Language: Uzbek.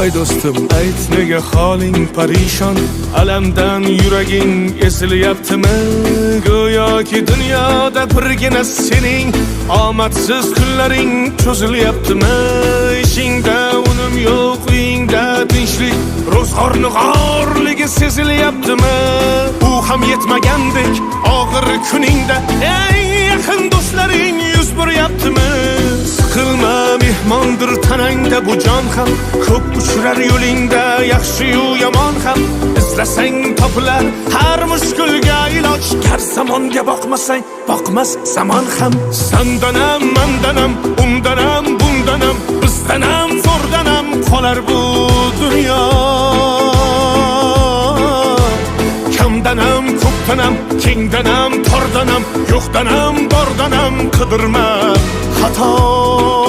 voy do'stim, ayt nega holing parishon, alamdan yuraging esilyaptimi? Go'yoki dunyoda birgina sening omadsiz kunlaring cho'zilyaptimi? Ishingda unum yo'q, uyingda tinchlik, ro'zg'orni g'orligi sezilyaptimi? U ham yetmagandek og'ir kuningda eng yaqin do'stlaring yuz buryaptimi? Siqilma, mehmondir tanangda bu jon ham, ko'p uchrar yo'lingda yaxshi-yu yomon ham. Izlasang topilar har mushkulga iloj, kar zamonga boqmasang boqmas zamon ham. Sandanam, mandanam, undanam, bundanam, bizdanam, zo'rdanam qolar bu dunyo. Kamdanam, ko'pdanam, kengdanam, tordanam, yo'qdanam, bordanam, qidirma xato.